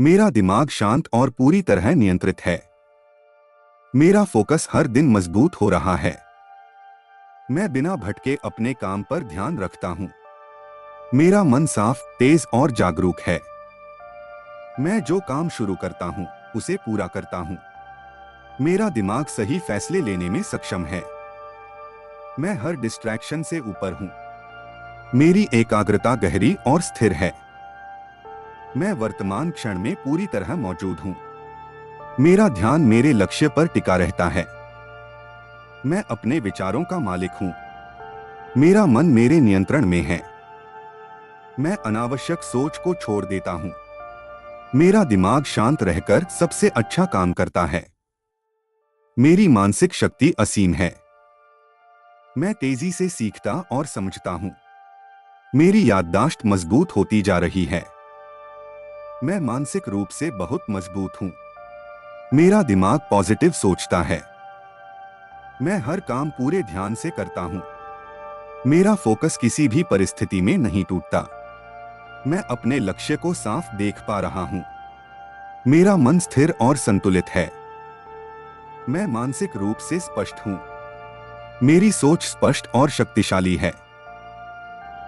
मेरा दिमाग शांत और पूरी तरह नियंत्रित है। मेरा फोकस हर दिन मजबूत हो रहा है। मैं बिना भटके अपने काम पर ध्यान रखता हूँ। मेरा मन साफ, तेज और जागरूक है। मैं जो काम शुरू करता हूँ उसे पूरा करता हूँ। मेरा दिमाग सही फैसले लेने में सक्षम है। मैं हर डिस्ट्रैक्शन से ऊपर हूँ। मेरी एकाग्रता गहरी और स्थिर है। मैं वर्तमान क्षण में पूरी तरह मौजूद हूँ। मेरा ध्यान मेरे लक्ष्य पर टिका रहता है। मैं अपने विचारों का मालिक हूँ। मेरा मन मेरे नियंत्रण में है। मैं अनावश्यक सोच को छोड़ देता हूँ। मेरा दिमाग शांत रहकर सबसे अच्छा काम करता है। मेरी मानसिक शक्ति असीम है। मैं तेजी से सीखता और समझता हूँ। मेरी याददाश्त मजबूत होती जा रही है। मैं मानसिक रूप से बहुत मजबूत हूँ। मेरा दिमाग पॉजिटिव सोचता है। मैं हर काम पूरे ध्यान से करता हूँ। मेरा फोकस किसी भी परिस्थिति में नहीं टूटता। मैं अपने लक्ष्य को साफ देख पा रहा हूँ। मेरा मन स्थिर और संतुलित है। मैं मानसिक रूप से स्पष्ट हूँ। मेरी सोच स्पष्ट और शक्तिशाली है।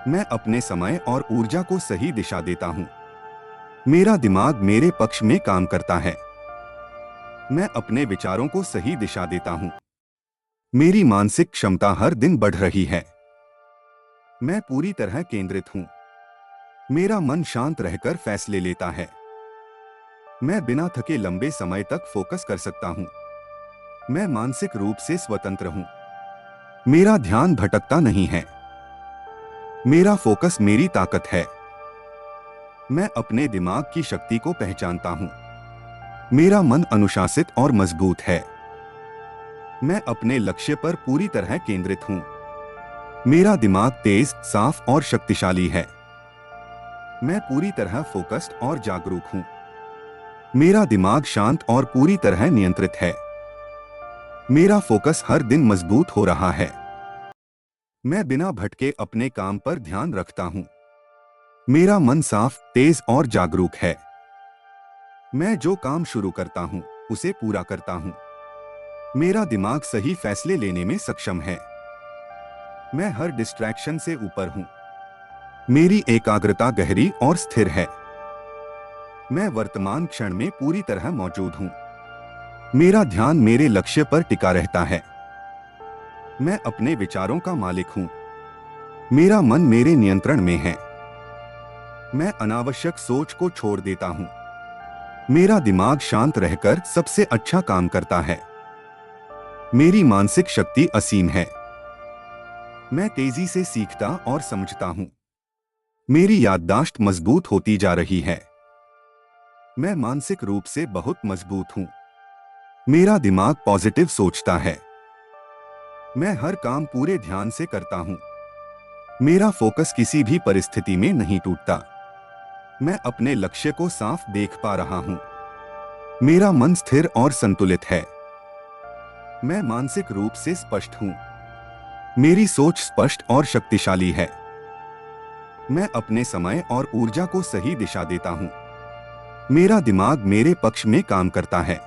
मैं अपने समय और ऊर्जा को सही दिशा देता हूँ। मेरा दिमाग मेरे पक्ष में काम करता है। मैं अपने विचारों को सही दिशा देता हूँ। मेरी मानसिक क्षमता हर दिन बढ़ रही है। मैं पूरी तरह केंद्रित हूँ। मेरा मन शांत रहकर फैसले लेता है। मैं बिना थके लंबे समय तक फोकस कर सकता हूँ। मैं मानसिक रूप से स्वतंत्र हूँ। मेरा ध्यान भटकता नहीं है। मेरा फोकस मेरी ताकत है। मैं अपने दिमाग की शक्ति को पहचानता हूँ। मेरा मन अनुशासित और मजबूत है। मैं अपने लक्ष्य पर पूरी तरह केंद्रित हूँ। मेरा दिमाग तेज, साफ और शक्तिशाली है। मैं पूरी तरह फोकस्ड और जागरूक हूँ। मेरा दिमाग शांत और पूरी तरह नियंत्रित है। मेरा फोकस हर दिन मजबूत हो रहा है। मैं बिना भटके अपने काम पर ध्यान रखता हूँ। मेरा मन साफ, तेज और जागरूक है। मैं जो काम शुरू करता हूँ उसे पूरा करता हूँ। मेरा दिमाग सही फैसले लेने में सक्षम है। मैं हर डिस्ट्रैक्शन से ऊपर हूँ। मेरी एकाग्रता गहरी और स्थिर है। मैं वर्तमान क्षण में पूरी तरह मौजूद हूँ। मेरा ध्यान मेरे लक्ष्य पर टिका रहता है। मैं अपने विचारों का मालिक हूँ। मेरा मन मेरे नियंत्रण में है। मैं अनावश्यक सोच को छोड़ देता हूँ। मेरा दिमाग शांत रहकर सबसे अच्छा काम करता है। मेरी मानसिक शक्ति असीम है। मैं तेजी से सीखता और समझता हूँ। मेरी याददाश्त मजबूत होती जा रही है। मैं मानसिक रूप से बहुत मजबूत हूँ। मेरा दिमाग पॉजिटिव सोचता है। मैं हर काम पूरे ध्यान से करता हूँ। मेरा फोकस किसी भी परिस्थिति में नहीं टूटता। मैं अपने लक्ष्य को साफ देख पा रहा हूँ। मेरा मन स्थिर और संतुलित है। मैं मानसिक रूप से स्पष्ट हूँ। मेरी सोच स्पष्ट और शक्तिशाली है। मैं अपने समय और ऊर्जा को सही दिशा देता हूँ। मेरा दिमाग मेरे पक्ष में काम करता है।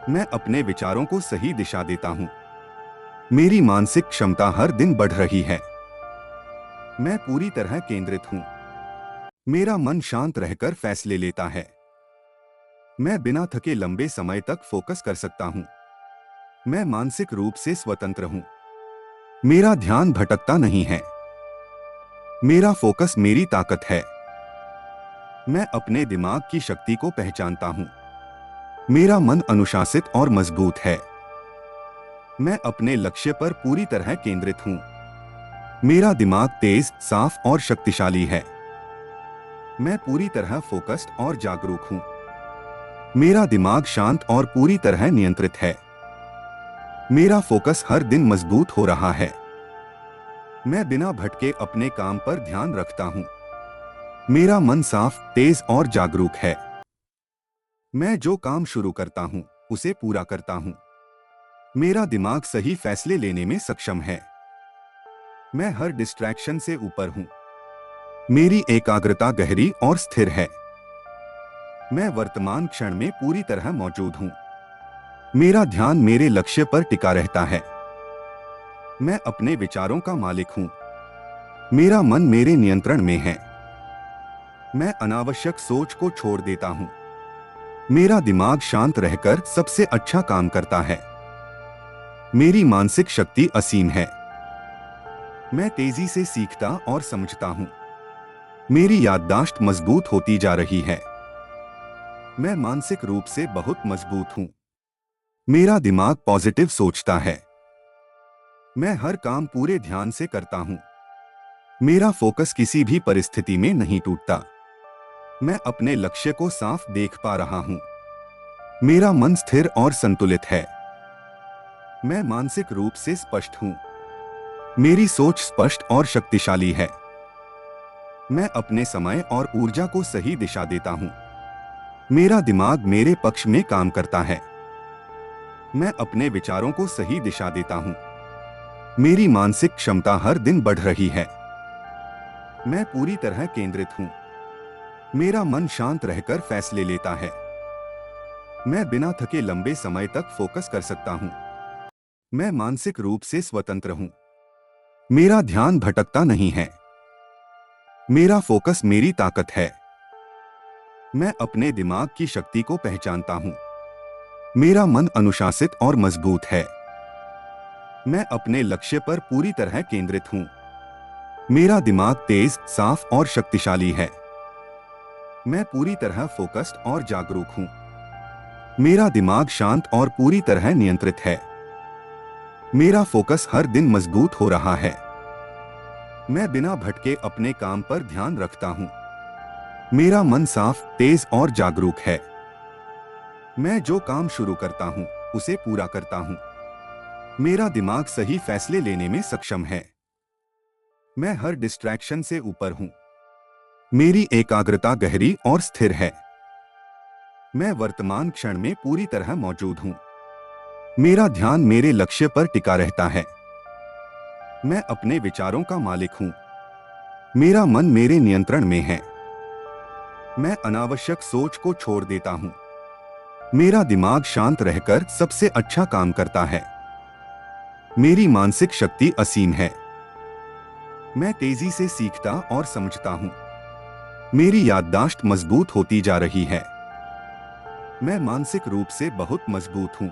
मैं अपने विचारों को सही दिशा देता हूँ। मेरी मानसिक क्षमता हर दिन बढ़ रही है। मैं पूरी तरह केंद्रित हूँ। मेरा मन शांत रहकर फैसले लेता है। मैं बिना थके लंबे समय तक फोकस कर सकता हूँ। मैं मानसिक रूप से स्वतंत्र हूँ। मेरा ध्यान भटकता नहीं है। मेरा फोकस मेरी ताकत है। मैं अपने दिमाग की शक्ति को पहचानता हूँ। मेरा मन अनुशासित और मजबूत है। मैं अपने लक्ष्य पर पूरी तरह केंद्रित हूँ। मेरा दिमाग तेज, साफ और शक्तिशाली है। मैं पूरी तरह फोकस्ड और जागरूक हूँ। मेरा दिमाग शांत और पूरी तरह नियंत्रित है। मेरा फोकस हर दिन मजबूत हो रहा है। मैं बिना भटके अपने काम पर ध्यान रखता हूँ। मेरा मन साफ, तेज और जागरूक है। मैं जो काम शुरू करता हूँ उसे पूरा करता हूँ। मेरा दिमाग सही फैसले लेने में सक्षम है। मैं हर डिस्ट्रैक्शन से ऊपर हूँ। मेरी एकाग्रता गहरी और स्थिर है। मैं वर्तमान क्षण में पूरी तरह मौजूद हूँ। मेरा ध्यान मेरे लक्ष्य पर टिका रहता है। मैं अपने विचारों का मालिक हूँ। मेरा मन मेरे नियंत्रण में है। मैं अनावश्यक सोच को छोड़ देता हूँ। मेरा दिमाग शांत रहकर सबसे अच्छा काम करता है। मेरी मानसिक शक्ति असीम है। मैं तेजी से सीखता और समझता हूँ। मेरी याददाश्त मजबूत होती जा रही है। मैं मानसिक रूप से बहुत मजबूत हूँ। मेरा दिमाग पॉजिटिव सोचता है। मैं हर काम पूरे ध्यान से करता हूँ। मेरा फोकस किसी भी परिस्थिति में नहीं टूटता। मैं अपने लक्ष्य को साफ देख पा रहा हूँ। मेरा मन स्थिर और संतुलित है। मैं मानसिक रूप से स्पष्ट हूँ। मेरी सोच स्पष्ट और शक्तिशाली है। मैं अपने समय और ऊर्जा को सही दिशा देता हूँ। मेरा दिमाग मेरे पक्ष में काम करता है। मैं अपने विचारों को सही दिशा देता हूँ। मेरी मानसिक क्षमता हर दिन बढ़ रही है। मैं पूरी तरह केंद्रित हूँ। मेरा मन शांत रहकर फैसले लेता है। मैं बिना थके लंबे समय तक फोकस कर सकता हूँ। मैं मानसिक रूप से स्वतंत्र हूँ। मेरा ध्यान भटकता नहीं है। मेरा फोकस मेरी ताकत है। मैं अपने दिमाग की शक्ति को पहचानता हूँ। मेरा मन अनुशासित और मजबूत है। मैं अपने लक्ष्य पर पूरी तरह केंद्रित हूँ। मेरा दिमाग तेज, साफ और शक्तिशाली है। मैं पूरी तरह फोकस्ड और जागरूक हूँ। मेरा दिमाग शांत और पूरी तरह नियंत्रित है। मेरा फोकस हर दिन मजबूत हो रहा है। मैं बिना भटके अपने काम पर ध्यान रखता हूँ। मेरा मन साफ, तेज और जागरूक है। मैं जो काम शुरू करता हूँ उसे पूरा करता हूँ। मेरा दिमाग सही फैसले लेने में सक्षम है। मैं हर डिस्ट्रैक्शन से ऊपर हूँ। मेरी एकाग्रता गहरी और स्थिर है। मैं वर्तमान क्षण में पूरी तरह मौजूद हूँ। मेरा ध्यान मेरे लक्ष्य पर टिका रहता है। मैं अपने विचारों का मालिक हूँ। मेरा मन मेरे नियंत्रण में है। मैं अनावश्यक सोच को छोड़ देता हूँ। मेरा दिमाग शांत रहकर सबसे अच्छा काम करता है। मेरी मानसिक शक्ति असीम है। मैं तेजी से सीखता और समझता हूँ। मेरी याददाश्त मजबूत होती जा रही है। मैं मानसिक रूप से बहुत मजबूत हूँ।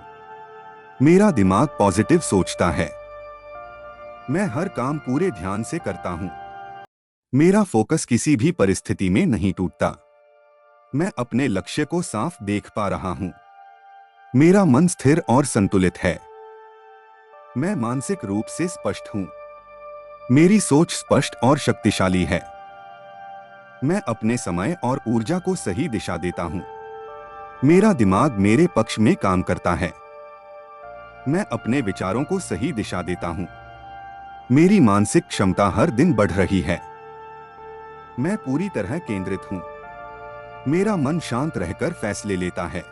मेरा दिमाग पॉजिटिव सोचता है। मैं हर काम पूरे ध्यान से करता हूँ। मेरा फोकस किसी भी परिस्थिति में नहीं टूटता। मैं अपने लक्ष्य को साफ देख पा रहा हूँ। मेरा मन स्थिर और संतुलित है। मैं मानसिक रूप से स्पष्ट हूँ। मेरी सोच स्पष्ट और शक्तिशाली है। मैं अपने समय और ऊर्जा को सही दिशा देता हूँ। मेरा दिमाग मेरे पक्ष में काम करता है। मैं अपने विचारों को सही दिशा देता हूँ। मेरी मानसिक क्षमता हर दिन बढ़ रही है। मैं पूरी तरह केंद्रित हूँ। मेरा मन शांत रहकर फैसले लेता है।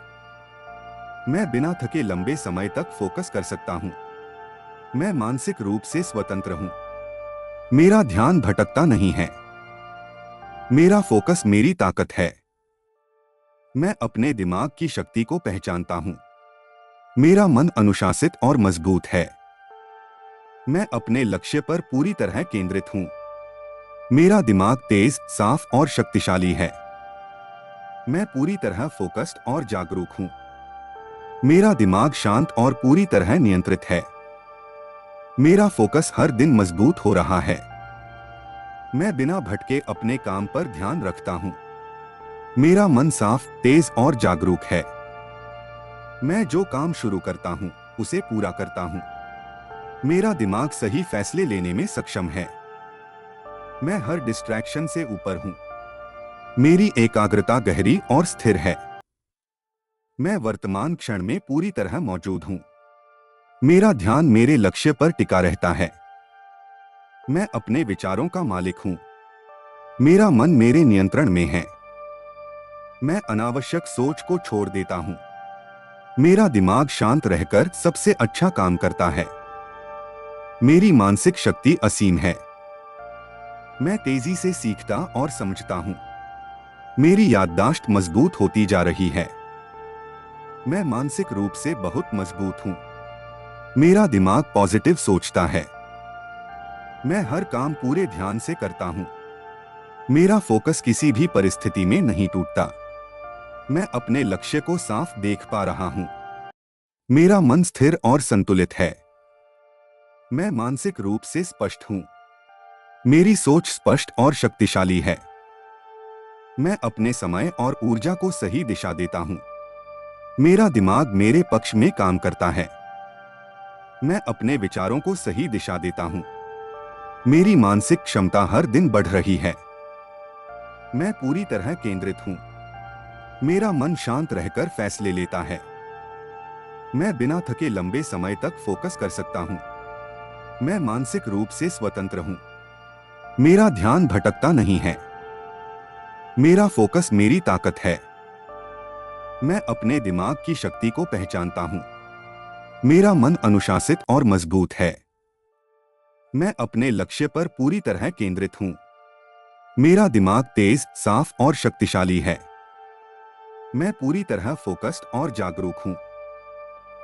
मैं बिना थके लंबे समय तक फोकस कर सकता हूँ। मैं मानसिक रूप से स्वतंत्र हूँ। मेरा ध्यान भटकता नहीं है। मेरा फोकस मेरी ताकत है। मैं अपने दिमाग की शक्ति को पहचानता हूँ। मेरा मन अनुशासित और मजबूत है। मैं अपने लक्ष्य पर पूरी तरह केंद्रित हूँ। मेरा दिमाग तेज, साफ और शक्तिशाली है। मैं पूरी तरह फोकस्ड और जागरूक हूँ। मेरा दिमाग शांत और पूरी तरह नियंत्रित है। मेरा फोकस हर दिन मजबूत हो रहा है। मैं बिना भटके अपने काम पर ध्यान रखता हूँ। मेरा मन साफ, तेज और जागरूक है। मैं जो काम शुरू करता हूँ उसे पूरा करता हूँ। मेरा दिमाग सही फैसले लेने में सक्षम है। मैं हर डिस्ट्रैक्शन से ऊपर हूँ। मेरी एकाग्रता गहरी और स्थिर है। मैं वर्तमान क्षण में पूरी तरह मौजूद हूँ। मेरा ध्यान मेरे लक्ष्य पर टिका रहता है। मैं अपने विचारों का मालिक हूँ। मेरा मन मेरे नियंत्रण में है। मैं अनावश्यक सोच को छोड़ देता हूँ। मेरा दिमाग शांत रहकर सबसे अच्छा काम करता है। मेरी मानसिक शक्ति असीम है। मैं तेजी से सीखता और समझता हूँ। मेरी याददाश्त मजबूत होती जा रही है। मैं मानसिक रूप से बहुत मजबूत हूँ। मेरा दिमाग पॉजिटिव सोचता है। मैं हर काम पूरे ध्यान से करता हूँ। मेरा फोकस किसी भी परिस्थिति में नहीं टूटता। मैं अपने लक्ष्य को साफ देख पा रहा हूँ। मेरा मन स्थिर और संतुलित है। मैं मानसिक रूप से स्पष्ट हूँ। मेरी सोच स्पष्ट और शक्तिशाली है। मैं अपने समय और ऊर्जा को सही दिशा देता हूँ। मेरा दिमाग मेरे पक्ष में काम करता है। मैं अपने विचारों को सही दिशा देता हूँ। मेरी मानसिक क्षमता हर दिन बढ़ रही है। मैं पूरी तरह केंद्रित हूँ। मेरा मन शांत रहकर फैसले लेता है। मैं बिना थके लंबे समय तक फोकस कर सकता हूँ। मैं मानसिक रूप से स्वतंत्र हूँ। मेरा ध्यान भटकता नहीं है। मेरा फोकस मेरी ताकत है। मैं अपने दिमाग की शक्ति को पहचानता हूँ। मेरा मन अनुशासित और मजबूत है। मैं अपने लक्ष्य पर पूरी तरह केंद्रित हूँ। मेरा दिमाग तेज, साफ और शक्तिशाली है। मैं पूरी तरह फोकस्ड और जागरूक हूँ।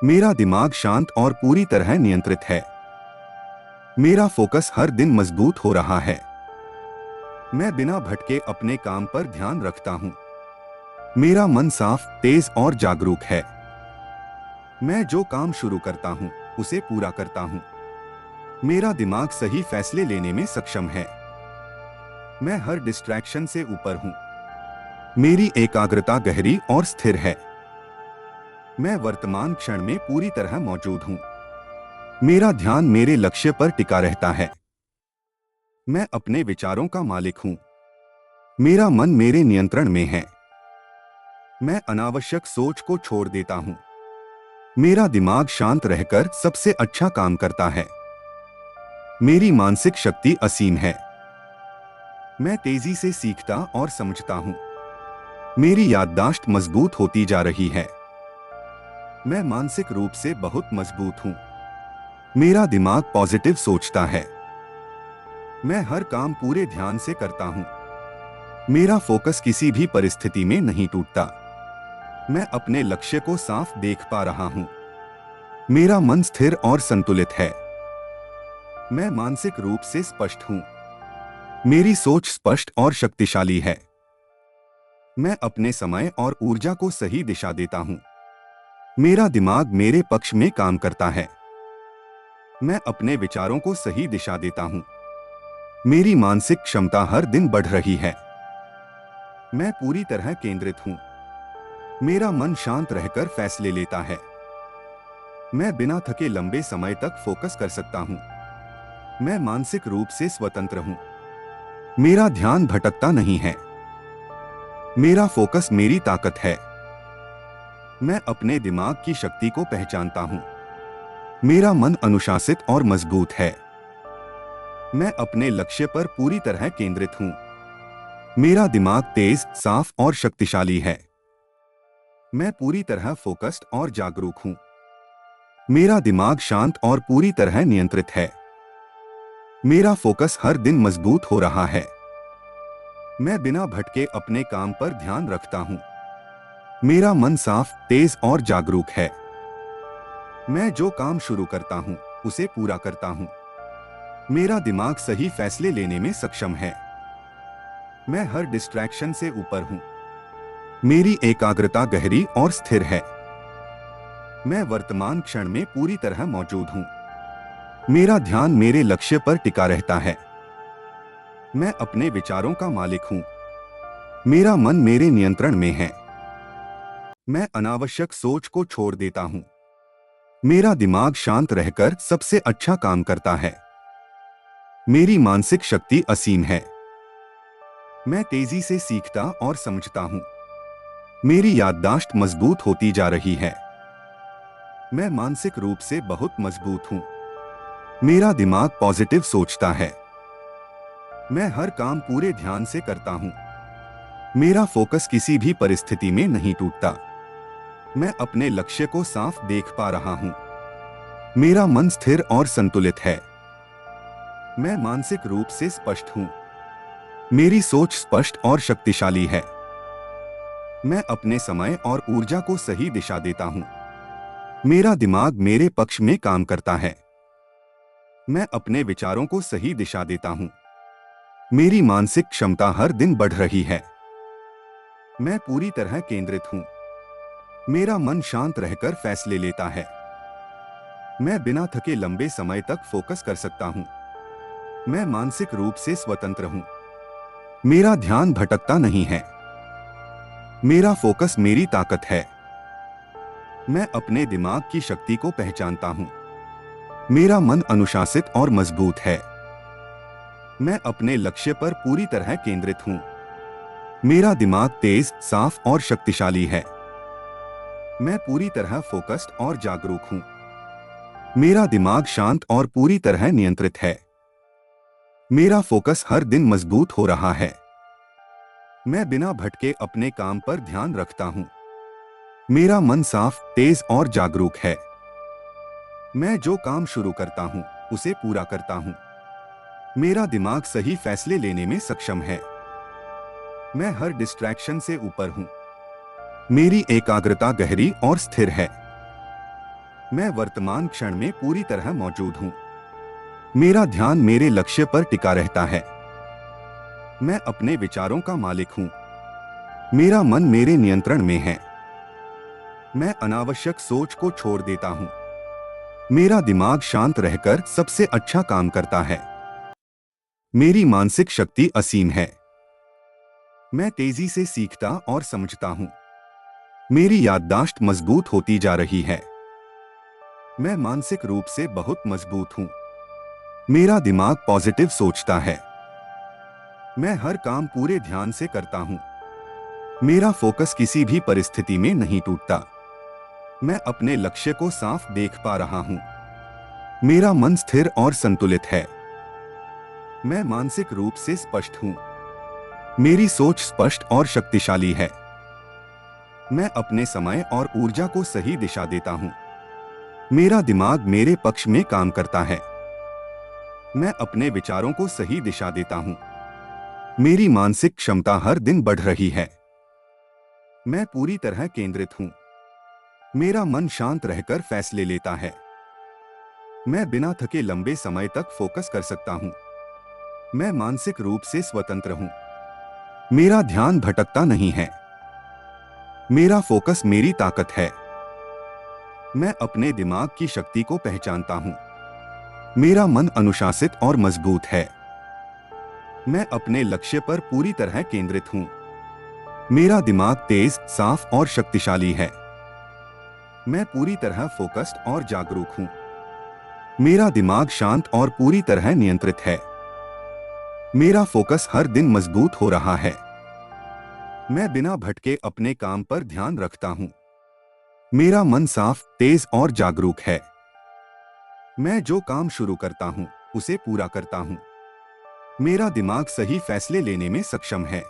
मेरा दिमाग शांत और पूरी तरह नियंत्रित है। मेरा फोकस हर दिन मजबूत हो रहा है। मैं बिना भटके अपने काम पर ध्यान रखता हूँ। मेरा मन साफ, तेज और जागरूक है। मैं जो काम शुरू करता हूँ उसे पूरा करता हूँ। मेरा दिमाग सही फैसले लेने में सक्षम है। मैं हर डिस्ट्रैक्शन से ऊपर हूँ। मेरी एकाग्रता गहरी और स्थिर है। मैं वर्तमान क्षण में पूरी तरह मौजूद हूँ। मेरा ध्यान मेरे लक्ष्य पर टिका रहता है। मैं अपने विचारों का मालिक हूँ। मेरा मन मेरे नियंत्रण में है। मैं अनावश्यक सोच को छोड़ देता हूँ। मेरा दिमाग शांत रहकर सबसे अच्छा काम करता है। मेरी मानसिक शक्ति असीम है। मैं तेजी से सीखता और समझता हूँ। मेरी याददाश्त मजबूत होती जा रही है। मैं मानसिक रूप से बहुत मजबूत हूँ। मेरा दिमाग पॉजिटिव सोचता है। मैं हर काम पूरे ध्यान से करता हूँ। मेरा फोकस किसी भी परिस्थिति में नहीं टूटता। मैं अपने लक्ष्य को साफ देख पा रहा हूँ। मेरा मन स्थिर और संतुलित है। मैं मानसिक रूप से स्पष्ट हूँ। मेरी सोच स्पष्ट और शक्तिशाली है। मैं अपने समय और ऊर्जा को सही दिशा देता हूँ। मेरा दिमाग मेरे पक्ष में काम करता है। मैं अपने विचारों को सही दिशा देता हूँ। मेरी मानसिक क्षमता हर दिन बढ़ रही है। मैं पूरी तरह केंद्रित हूँ। मेरा मन शांत रहकर फैसले लेता है। मैं बिना थके लंबे समय तक फोकस कर सकता हूँ। मैं मानसिक रूप से स्वतंत्र हूँ। मेरा ध्यान भटकता नहीं है। मेरा फोकस मेरी ताकत है। मैं अपने दिमाग की शक्ति को पहचानता हूँ। मेरा मन अनुशासित और मजबूत है। मैं अपने लक्ष्य पर पूरी तरह केंद्रित हूँ। मेरा दिमाग तेज, साफ और शक्तिशाली है। मैं पूरी तरह फोकस्ड और जागरूक हूँ। मेरा दिमाग शांत और पूरी तरह नियंत्रित है। मेरा फोकस हर दिन मजबूत हो रहा है। मैं बिना भटके अपने काम पर ध्यान रखता हूँ। मेरा मन साफ, तेज और जागरूक है। मैं जो काम शुरू करता हूँ उसे पूरा करता हूँ। मेरा दिमाग सही फैसले लेने में सक्षम है। मैं हर डिस्ट्रैक्शन से ऊपर हूँ। मेरी एकाग्रता गहरी और स्थिर है। मैं वर्तमान क्षण में पूरी तरह मौजूद हूँ। मेरा ध्यान मेरे लक्ष्य पर टिका रहता है। मैं अपने विचारों का मालिक हूँ। मेरा मन मेरे नियंत्रण में है। मैं अनावश्यक सोच को छोड़ देता हूँ। मेरा दिमाग शांत रहकर सबसे अच्छा काम करता है। मेरी मानसिक शक्ति असीम है। मैं तेजी से सीखता और समझता हूँ। मेरी याददाश्त मजबूत होती जा रही है। मैं मानसिक रूप से बहुत मजबूत हूँ। मेरा दिमाग पॉजिटिव सोचता है। मैं हर काम पूरे ध्यान से करता हूँ। मेरा फोकस किसी भी परिस्थिति में नहीं टूटता। मैं अपने लक्ष्य को साफ देख पा रहा हूँ। मेरा मन स्थिर और संतुलित है। मैं मानसिक रूप से स्पष्ट हूँ। मेरी सोच स्पष्ट और शक्तिशाली है। मैं अपने समय और ऊर्जा को सही दिशा देता हूँ। मेरा दिमाग मेरे पक्ष में काम करता है। मैं अपने विचारों को सही दिशा देता हूँ। मेरी मानसिक क्षमता हर दिन बढ़ रही है। मैं पूरी तरह केंद्रित हूँ। मेरा मन शांत रहकर फैसले लेता है। मैं बिना थके लंबे समय तक फोकस कर सकता हूँ। मैं मानसिक रूप से स्वतंत्र हूँ। मेरा ध्यान भटकता नहीं है। मेरा फोकस मेरी ताकत है। मैं अपने दिमाग की शक्ति को पहचानता हूँ। मेरा मन अनुशासित और मजबूत है। मैं अपने लक्ष्य पर पूरी तरह केंद्रित हूँ। मेरा दिमाग तेज, साफ और शक्तिशाली है। मैं पूरी तरह फोकस्ड और जागरूक हूँ। मेरा दिमाग शांत और पूरी तरह नियंत्रित है। मेरा फोकस हर दिन मजबूत हो रहा है। मैं बिना भटके अपने काम पर ध्यान रखता हूँ। मेरा मन साफ, तेज और जागरूक है। मैं जो काम शुरू करता हूँ उसे पूरा करता हूँ। मेरा दिमाग सही फैसले लेने में सक्षम है। मैं हर डिस्ट्रैक्शन से ऊपर हूँ। मेरी एकाग्रता गहरी और स्थिर है। मैं वर्तमान क्षण में पूरी तरह मौजूद हूँ। मेरा ध्यान मेरे लक्ष्य पर टिका रहता है। मैं अपने विचारों का मालिक हूँ। मेरा मन मेरे नियंत्रण में है। मैं अनावश्यक सोच को छोड़ देता हूँ। मेरा दिमाग शांत रहकर सबसे अच्छा काम करता है। मेरी मानसिक शक्ति असीम है। मैं तेजी से सीखता और समझता हूँ। मेरी याददाश्त मजबूत होती जा रही है। मैं मानसिक रूप से बहुत मजबूत हूँ। मेरा दिमाग पॉजिटिव सोचता है। मैं हर काम पूरे ध्यान से करता हूँ। मेरा फोकस किसी भी परिस्थिति में नहीं टूटता। मैं अपने लक्ष्य को साफ देख पा रहा हूँ। मेरा मन स्थिर और संतुलित है। मैं मानसिक रूप से स्पष्ट हूँ। मेरी सोच स्पष्ट और शक्तिशाली है। मैं अपने समय और ऊर्जा को सही दिशा देता हूँ। मेरा दिमाग मेरे पक्ष में काम करता है। मैं अपने विचारों को सही दिशा देता हूँ। मेरी मानसिक क्षमता हर दिन बढ़ रही है। मैं पूरी तरह केंद्रित हूँ। मेरा मन शांत रहकर फैसले लेता है। मैं बिना थके लंबे समय तक फोकस कर सकता हूँ। मैं मानसिक रूप से स्वतंत्र हूँ। मेरा ध्यान भटकता नहीं है। मेरा फोकस मेरी ताकत है। मैं अपने दिमाग की शक्ति को पहचानता हूँ। मेरा मन अनुशासित और मजबूत है। मैं अपने लक्ष्य पर पूरी तरह केंद्रित हूँ। मेरा दिमाग तेज, साफ और शक्तिशाली है। मैं पूरी तरह फोकस्ड और जागरूक हूँ। मेरा दिमाग शांत और पूरी तरह नियंत्रित है। मेरा फोकस हर दिन मजबूत हो रहा है। मैं बिना भटके अपने काम पर ध्यान रखता हूँ। मेरा मन साफ, तेज और जागरूक है। मैं जो काम शुरू करता हूँ उसे पूरा करता हूँ। मेरा दिमाग सही फैसले लेने में सक्षम है।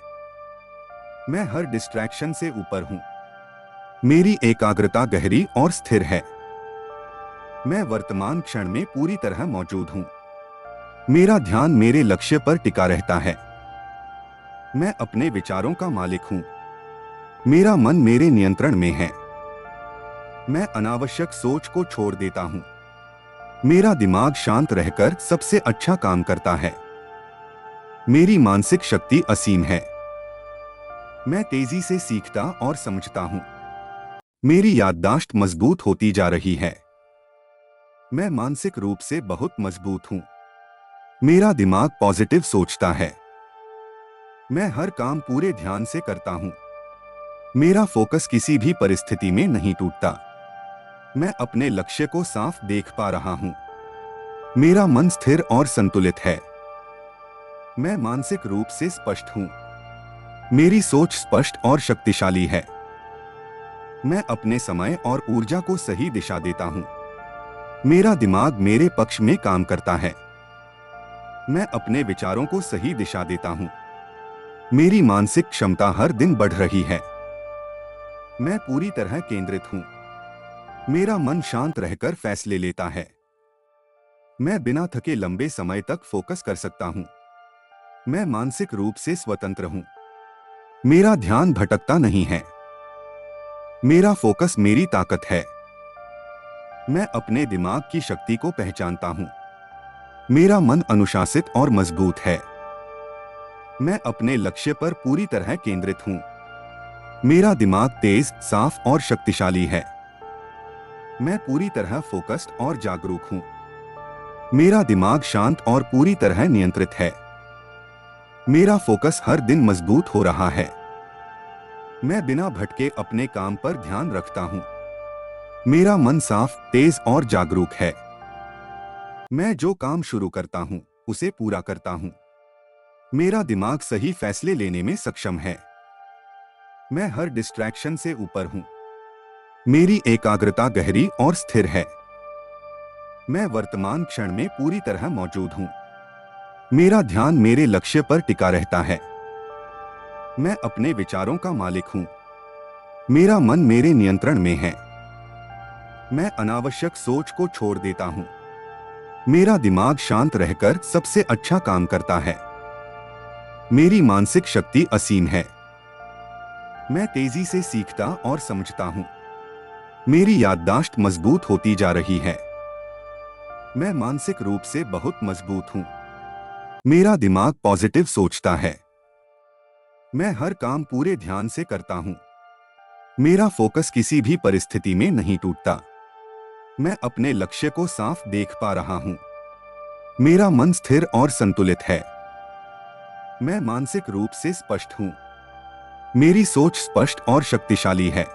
मैं हर डिस्ट्रैक्शन से ऊपर हूँ। मेरी एकाग्रता गहरी और स्थिर है। मैं वर्तमान क्षण में पूरी तरह मौजूद हूँ। मेरा ध्यान मेरे लक्ष्य पर टिका रहता है। मैं अपने विचारों का मालिक हूँ। मेरा मन मेरे नियंत्रण में है। मैं अनावश्यक सोच को छोड़ देता हूँ। मेरा दिमाग शांत रहकर सबसे अच्छा काम करता है। मेरी मानसिक शक्ति असीम है। मैं तेजी से सीखता और समझता हूँ। मेरी याददाश्त मजबूत होती जा रही है। मैं मानसिक रूप से बहुत मजबूत हूँ। मेरा दिमाग पॉजिटिव सोचता है। मैं हर काम पूरे ध्यान से करता हूँ। मेरा फोकस किसी भी परिस्थिति में नहीं टूटता। मैं अपने लक्ष्य को साफ देख पा रहा हूँ। मेरा मन स्थिर और संतुलित है। मैं मानसिक रूप से स्पष्ट हूँ। मेरी सोच स्पष्ट और शक्तिशाली है। मैं अपने समय और ऊर्जा को सही दिशा देता हूँ। मेरा दिमाग मेरे पक्ष में काम करता है। मैं अपने विचारों को सही दिशा देता हूँ। मेरी मानसिक क्षमता हर दिन बढ़ रही है। मैं पूरी तरह केंद्रित हूँ। मेरा मन शांत रहकर फैसले लेता है। मैं बिना थके लंबे समय तक फोकस कर सकता हूँ। मैं मानसिक रूप से स्वतंत्र हूँ। मेरा ध्यान भटकता नहीं है। मेरा फोकस मेरी ताकत है। मैं अपने दिमाग की शक्ति को पहचानता हूँ। मेरा मन अनुशासित और मजबूत है। मैं अपने लक्ष्य पर पूरी तरह केंद्रित हूँ। मेरा दिमाग तेज, साफ और शक्तिशाली है। मैं पूरी तरह फोकस्ड और जागरूक हूँ। मेरा दिमाग शांत और पूरी तरह नियंत्रित है। मेरा फोकस हर दिन मजबूत हो रहा है। मैं बिना भटके अपने काम पर ध्यान रखता हूँ। मेरा मन साफ, तेज और जागरूक है। मैं जो काम शुरू करता हूँ उसे पूरा करता हूँ। मेरा दिमाग सही फैसले लेने में सक्षम है। मैं हर डिस्ट्रैक्शन से ऊपर हूँ। मेरी एकाग्रता गहरी और स्थिर है। मैं वर्तमान क्षण में पूरी तरह मौजूद हूँ। मेरा ध्यान मेरे लक्ष्य पर टिका रहता है। मैं अपने विचारों का मालिक हूँ। मेरा मन मेरे नियंत्रण में है। मैं अनावश्यक सोच को छोड़ देता हूँ। मेरा दिमाग शांत रहकर सबसे अच्छा काम करता है। मेरी मानसिक शक्ति असीम है। मैं तेजी से सीखता और समझता हूँ। मेरी याददाश्त मजबूत होती जा रही है। मैं मानसिक रूप से बहुत मजबूत हूँ। मेरा दिमाग पॉजिटिव सोचता है। मैं हर काम पूरे ध्यान से करता हूँ। मेरा फोकस किसी भी परिस्थिति में नहीं टूटता। मैं अपने लक्ष्य को साफ देख पा रहा हूँ। मेरा मन स्थिर और संतुलित है। मैं मानसिक रूप से स्पष्ट हूँ। मेरी सोच स्पष्ट और शक्तिशाली है।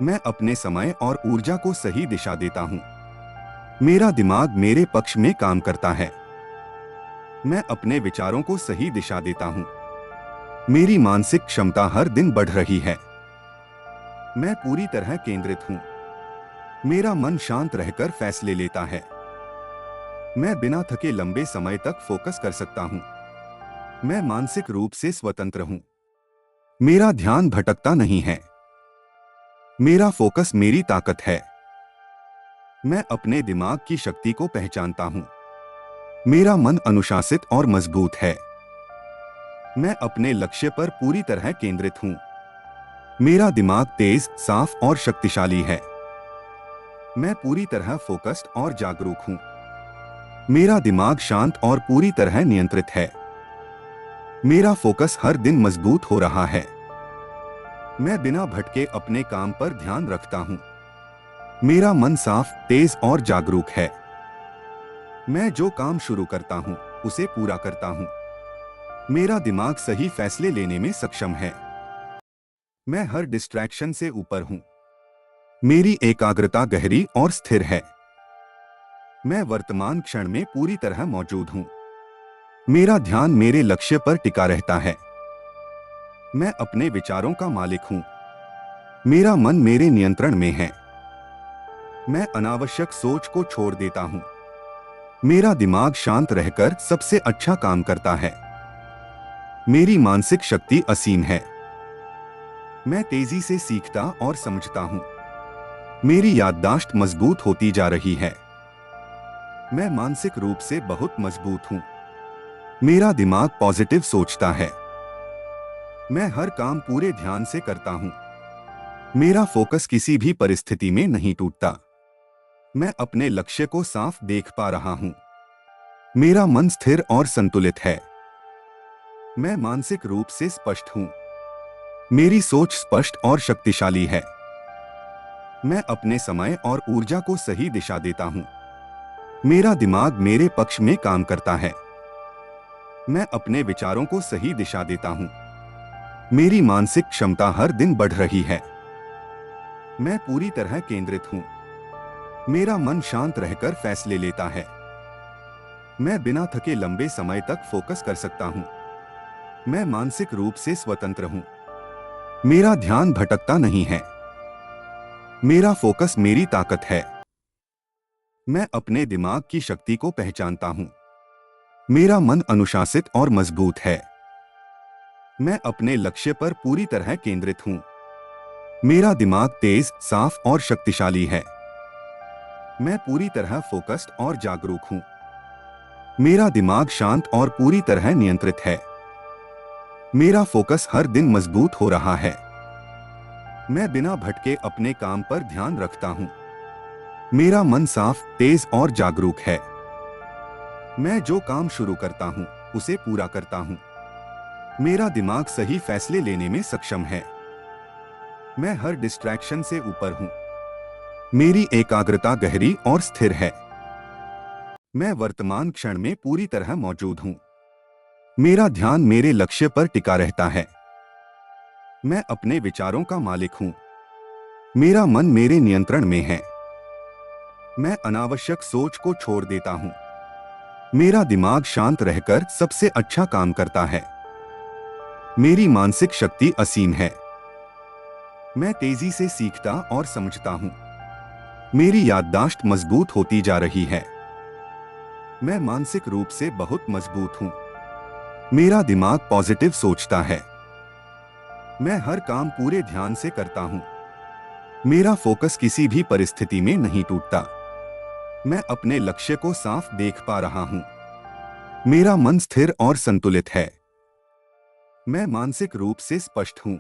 मैं अपने समय और ऊर्जा को सही दिशा देता हूँ। मेरा दिमाग मेरे पक्ष में काम करता है। मैं अपने विचारों को सही दिशा देता हूँ। मेरी मानसिक क्षमता हर दिन बढ़ रही है। मैं पूरी तरह केंद्रित हूँ। मेरा मन शांत रहकर फैसले लेता है। मैं बिना थके लंबे समय तक फोकस कर सकता हूँ। मैं मानसिक रूप से स्वतंत्र हूँ। मेरा ध्यान भटकता नहीं है। मेरा फोकस मेरी ताकत है। मैं अपने दिमाग की शक्ति को पहचानता हूँ। मेरा मन अनुशासित और मजबूत है। मैं अपने लक्ष्य पर पूरी तरह केंद्रित हूँ। मेरा दिमाग तेज, साफ और शक्तिशाली है। मैं पूरी तरह फोकस्ड और जागरूक हूँ। मेरा दिमाग शांत और पूरी तरह नियंत्रित है। मेरा फोकस हर दिन मजबूत हो रहा है। मैं बिना भटके अपने काम पर ध्यान रखता हूँ। मेरा मन साफ, तेज और जागरूक है। मैं जो काम शुरू करता हूँ उसे पूरा करता हूँ। मेरा दिमाग सही फैसले लेने में सक्षम है। मैं हर डिस्ट्रैक्शन से ऊपर हूँ। मेरी एकाग्रता गहरी और स्थिर है। मैं वर्तमान क्षण में पूरी तरह मौजूद हूँ। मेरा ध्यान मेरे लक्ष्य पर टिका रहता है। मैं अपने विचारों का मालिक हूँ। मेरा मन मेरे नियंत्रण में है। मैं अनावश्यक सोच को छोड़ देता हूँ। मेरा दिमाग शांत रहकर सबसे अच्छा काम करता है। मेरी मानसिक शक्ति असीम है। मैं तेजी से सीखता और समझता हूँ। मेरी याददाश्त मजबूत होती जा रही है। मैं मानसिक रूप से बहुत मजबूत हूँ। मेरा दिमाग पॉजिटिव सोचता है। मैं हर काम पूरे ध्यान से करता हूँ। मेरा फोकस किसी भी परिस्थिति में नहीं टूटता। मैं अपने लक्ष्य को साफ देख पा रहा हूँ। मेरा मन स्थिर और संतुलित है। मैं मानसिक रूप से स्पष्ट हूँ। मेरी सोच स्पष्ट और शक्तिशाली है। मैं अपने समय और ऊर्जा को सही दिशा देता हूँ। मेरा दिमाग मेरे पक्ष में काम करता है। मैं अपने विचारों को सही दिशा देता हूँ। मेरी मानसिक क्षमता हर दिन बढ़ रही है। मैं पूरी तरह केंद्रित हूँ। मेरा मन शांत रहकर फैसले लेता है। मैं बिना थके लंबे समय तक फोकस कर सकता हूँ। मैं मानसिक रूप से स्वतंत्र हूँ। मेरा ध्यान भटकता नहीं है। मेरा फोकस मेरी ताकत है। मैं अपने दिमाग की शक्ति को पहचानता हूँ। मेरा मन अनुशासित और मजबूत है। मैं अपने लक्ष्य पर पूरी तरह केंद्रित हूँ। मेरा दिमाग तेज, साफ और शक्तिशाली है। मैं पूरी तरह फोकस्ड और जागरूक हूँ। मेरा दिमाग शांत और पूरी तरह नियंत्रित है। मेरा फोकस हर दिन मजबूत हो रहा है। मैं बिना भटके अपने काम पर ध्यान रखता हूँ। मेरा मन साफ, तेज और जागरूक है। मैं जो काम शुरू करता हूँ उसे पूरा करता हूँ। मेरा दिमाग सही फैसले लेने में सक्षम है। मैं हर डिस्ट्रैक्शन से ऊपर हूँ। मेरी एकाग्रता गहरी और स्थिर है। मैं वर्तमान क्षण में पूरी तरह मौजूद हूँ। मेरा ध्यान मेरे लक्ष्य पर टिका रहता है। मैं अपने विचारों का मालिक हूँ। मेरा मन मेरे नियंत्रण में है। मैं अनावश्यक सोच को छोड़ देता हूँ। मेरा दिमाग शांत रहकर सबसे अच्छा काम करता है। मेरी मानसिक शक्ति असीम है। मैं तेजी से सीखता और समझता हूँ। मेरी याददाश्त मजबूत होती जा रही है। मैं मानसिक रूप से बहुत मजबूत हूँ। मेरा दिमाग पॉजिटिव सोचता है। मैं हर काम पूरे ध्यान से करता हूँ। मेरा फोकस किसी भी परिस्थिति में नहीं टूटता। मैं अपने लक्ष्य को साफ देख पा रहा हूँ। मेरा मन स्थिर और संतुलित है। मैं मानसिक रूप से स्पष्ट हूँ।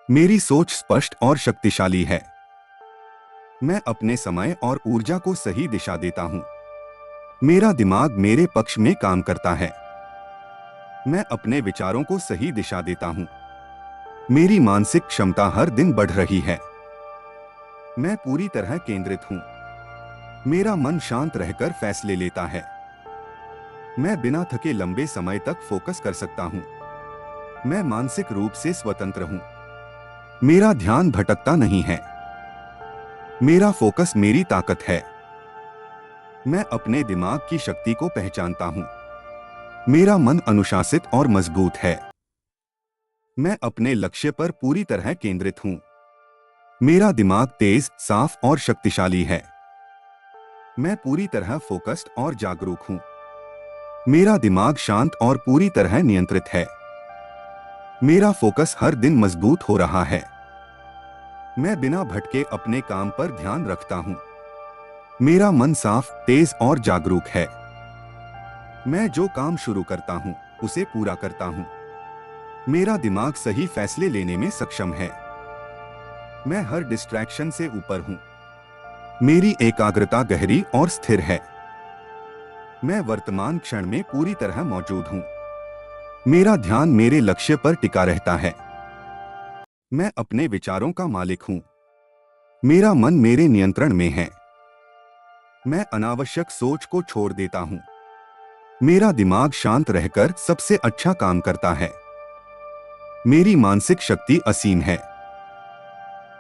मेरी सोच स्पष्ट और शक्तिशाली है। मैं अपने समय और ऊर्जा को सही दिशा देता हूँ। मेरा दिमाग मेरे पक्ष में काम करता है। मैं अपने विचारों को सही दिशा देता हूँ। मेरी मानसिक क्षमता हर दिन बढ़ रही है। मैं पूरी तरह केंद्रित हूँ। मेरा मन शांत रहकर फैसले लेता है। मैं बिना थके लंबे समय तक फोकस कर सकता हूँ। मैं मानसिक रूप से स्वतंत्र हूँ। मेरा ध्यान भटकता नहीं है। मेरा फोकस मेरी ताकत है। मैं अपने दिमाग की शक्ति को पहचानता हूँ। मेरा मन अनुशासित और मजबूत है। मैं अपने लक्ष्य पर पूरी तरह केंद्रित हूँ। मेरा दिमाग तेज, साफ और शक्तिशाली है। मैं पूरी तरह फोकस्ड और जागरूक हूँ। मेरा दिमाग शांत और पूरी तरह नियंत्रित है। मेरा फोकस हर दिन मजबूत हो रहा है। मैं बिना भटके अपने काम पर ध्यान रखता हूँ। मेरा मन साफ, तेज और जागरूक है। मैं जो काम शुरू करता हूँ उसे पूरा करता हूँ। मेरा दिमाग सही फैसले लेने में सक्षम है। मैं हर डिस्ट्रैक्शन से ऊपर हूँ। मेरी एकाग्रता गहरी और स्थिर है। मैं वर्तमान क्षण में पूरी तरह मौजूद हूँ। मेरा ध्यान मेरे लक्ष्य पर टिका रहता है। मैं अपने विचारों का मालिक हूँ। मेरा मन मेरे नियंत्रण में है। मैं अनावश्यक सोच को छोड़ देता हूँ। मेरा दिमाग शांत रहकर सबसे अच्छा काम करता है। मेरी मानसिक शक्ति असीम है।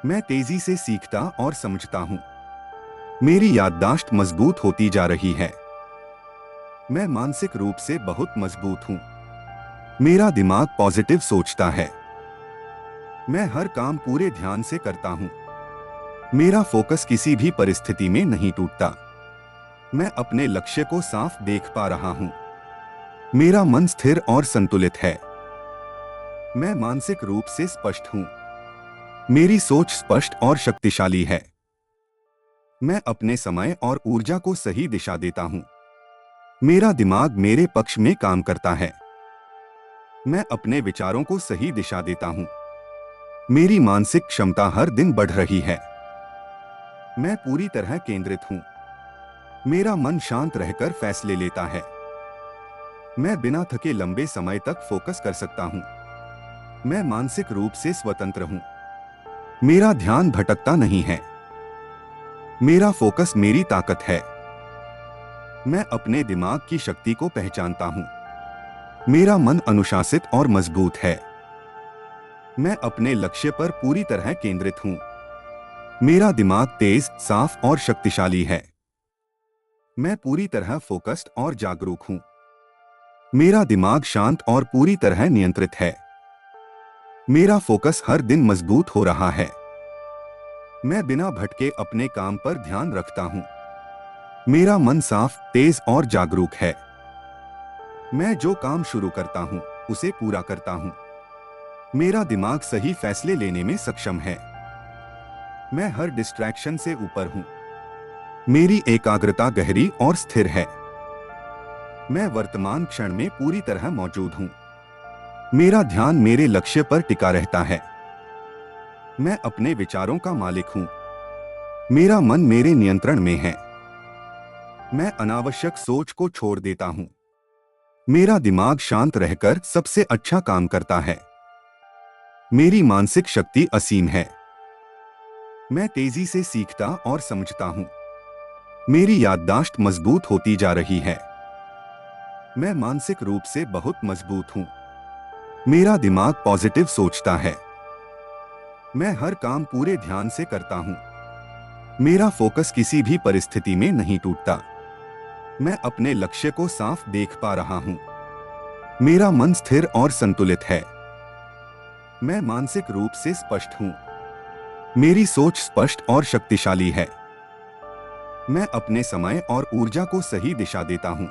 मैं तेजी से सीखता और समझता हूँ। मेरी याददाश्त मजबूत होती जा रही है। मैं मानसिक रूप से बहुत मजबूत हूँ। मेरा दिमाग पॉजिटिव सोचता है। मैं हर काम पूरे ध्यान से करता हूँ। मेरा फोकस किसी भी परिस्थिति में नहीं टूटता। मैं अपने लक्ष्य को साफ देख पा रहा हूँ। मेरा मन स्थिर और संतुलित है। मैं मानसिक रूप से स्पष्ट हूँ। मेरी सोच स्पष्ट और शक्तिशाली है। मैं अपने समय और ऊर्जा को सही दिशा देता हूँ। मेरा दिमाग मेरे पक्ष में काम करता है। मैं अपने विचारों को सही दिशा देता हूँ। मेरी मानसिक क्षमता हर दिन बढ़ रही है। मैं पूरी तरह केंद्रित हूँ। मेरा मन शांत रहकर फैसले लेता है। मैं बिना थके लंबे समय तक फोकस कर सकता हूँ। मैं मानसिक रूप से स्वतंत्र हूँ। मेरा ध्यान भटकता नहीं है। मेरा फोकस मेरी ताकत है। मैं अपने दिमाग की शक्ति को पहचानता हूँ। मेरा मन अनुशासित और मजबूत है। मैं अपने लक्ष्य पर पूरी तरह केंद्रित हूँ। मेरा दिमाग तेज, साफ और शक्तिशाली है। मैं पूरी तरह फोकस्ड और जागरूक हूँ। मेरा दिमाग शांत और पूरी तरह नियंत्रित है। मेरा फोकस हर दिन मजबूत हो रहा है। मैं बिना भटके अपने काम पर ध्यान रखता हूँ। मेरा मन साफ, तेज और जागरूक है। मैं जो काम शुरू करता हूँ उसे पूरा करता हूँ। मेरा दिमाग सही फैसले लेने में सक्षम है। मैं हर डिस्ट्रैक्शन से ऊपर हूँ। मेरी एकाग्रता गहरी और स्थिर है। मैं वर्तमान क्षण में पूरी तरह मौजूद हूँ। मेरा ध्यान मेरे लक्ष्य पर टिका रहता है। मैं अपने विचारों का मालिक हूँ। मेरा मन मेरे नियंत्रण में है। मैं अनावश्यक सोच को छोड़ देता हूँ। मेरा दिमाग शांत रहकर सबसे अच्छा काम करता है। मेरी मानसिक शक्ति असीम है। मैं तेजी से सीखता और समझता हूँ। मेरी याददाश्त मजबूत होती जा रही है। मैं मानसिक रूप से बहुत मजबूत हूँ। मेरा दिमाग पॉजिटिव सोचता है। मैं हर काम पूरे ध्यान से करता हूँ। मेरा फोकस किसी भी परिस्थिति में नहीं टूटता। मैं अपने लक्ष्य को साफ देख पा रहा हूँ। मेरा मन स्थिर और संतुलित है। मैं मानसिक रूप से स्पष्ट हूँ। मेरी सोच स्पष्ट और शक्तिशाली है। मैं अपने समय और ऊर्जा को सही दिशा देता हूँ।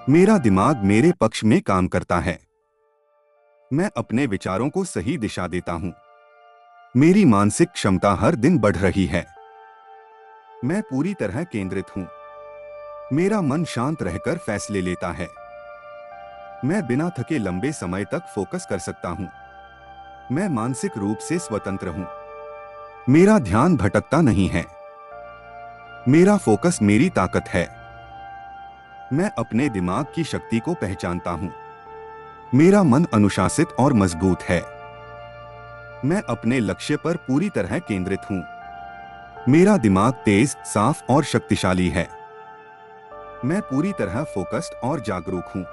मेरा दिमाग मेरे पक्ष में काम करता है। मैं अपने विचारों को सही दिशा देता हूँ। मेरी मानसिक क्षमता हर दिन बढ़ रही है। मैं पूरी तरह केंद्रित हूँ। मेरा मन शांत रहकर फैसले लेता है। मैं बिना थके लंबे समय तक फोकस कर सकता हूँ। मैं मानसिक रूप से स्वतंत्र हूँ। मेरा ध्यान भटकता नहीं है। मेरा फोकस मेरी ताकत है। मैं अपने दिमाग की शक्ति को पहचानता हूँ। मेरा मन अनुशासित और मजबूत है। मैं अपने लक्ष्य पर पूरी तरह केंद्रित हूँ। मेरा दिमाग तेज, साफ और शक्तिशाली है। मैं पूरी तरह फोकस्ड और जागरूक हूँ।